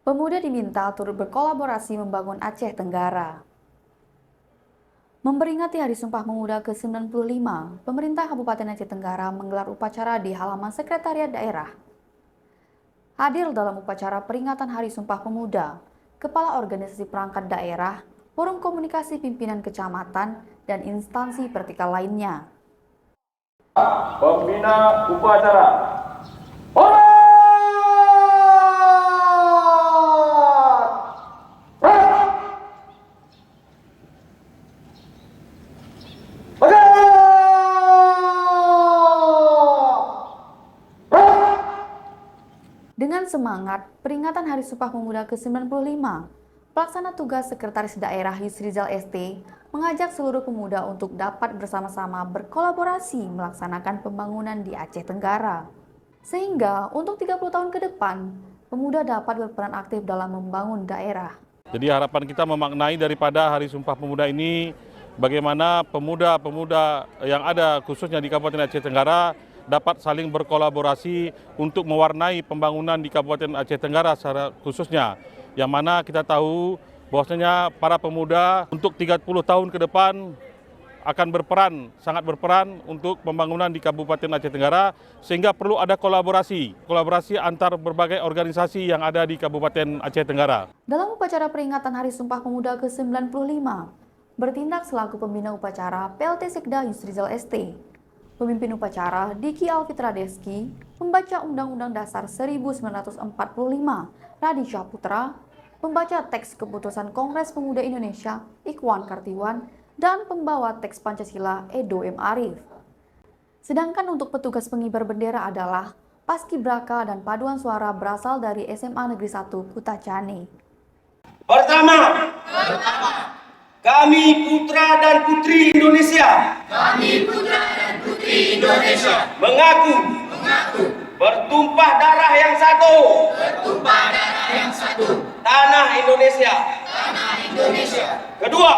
Pemuda diminta turut berkolaborasi membangun Aceh Tenggara. Memperingati Hari Sumpah Pemuda ke-95, pemerintah Kabupaten Aceh Tenggara menggelar upacara di halaman Sekretariat Daerah. Hadir dalam upacara peringatan Hari Sumpah Pemuda, Kepala Organisasi Perangkat Daerah, Forum Komunikasi Pimpinan Kecamatan, dan instansi vertikal lainnya. Pembina upacara. Dengan semangat peringatan Hari Sumpah Pemuda ke-95, pelaksana tugas Sekretaris Daerah Yusrizal ST mengajak seluruh pemuda untuk dapat bersama-sama berkolaborasi melaksanakan pembangunan di Aceh Tenggara. Sehingga untuk 30 tahun ke depan, pemuda dapat berperan aktif dalam membangun daerah. Jadi harapan kita memaknai daripada Hari Sumpah Pemuda ini, bagaimana pemuda-pemuda yang ada khususnya di Kabupaten Aceh Tenggara dapat saling berkolaborasi untuk mewarnai pembangunan di Kabupaten Aceh Tenggara secara khususnya. Yang mana kita tahu bahwasanya para pemuda untuk 30 tahun ke depan akan sangat berperan untuk pembangunan di Kabupaten Aceh Tenggara, sehingga perlu ada kolaborasi antar berbagai organisasi yang ada di Kabupaten Aceh Tenggara. Dalam upacara peringatan Hari Sumpah Pemuda ke-95, bertindak selaku pembina upacara PLT Sekda Yusrizal ST. Pemimpin upacara Diki Alfitra Deski membaca Undang-Undang Dasar 1945, Raditya Putra, membaca teks keputusan Kongres Pemuda Indonesia Ikhwan Kartiwan, dan pembawa teks Pancasila Edo M. Arif. Sedangkan untuk petugas pengibar bendera adalah Paskibraka dan paduan suara berasal dari SMA Negeri 1 Kutacani. Pertama, kami putra dan putri Indonesia. Mengaku bertumpah darah yang satu. Tanah Indonesia. Kedua,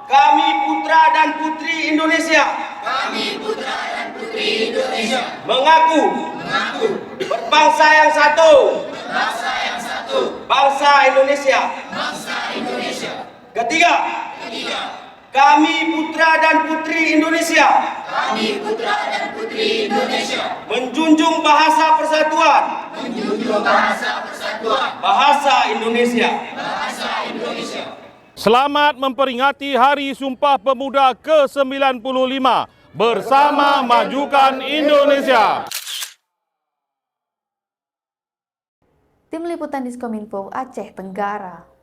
kami putra dan putri Indonesia. Mengaku berbangsa yang satu. Bangsa Indonesia. Ketiga, kami putra dan putri Indonesia. Menjunjung bahasa persatuan. Bahasa Indonesia. Selamat memperingati Hari Sumpah Pemuda ke-95 bersama majukan Indonesia. Tim Liputan Diskominfo Aceh Tenggara.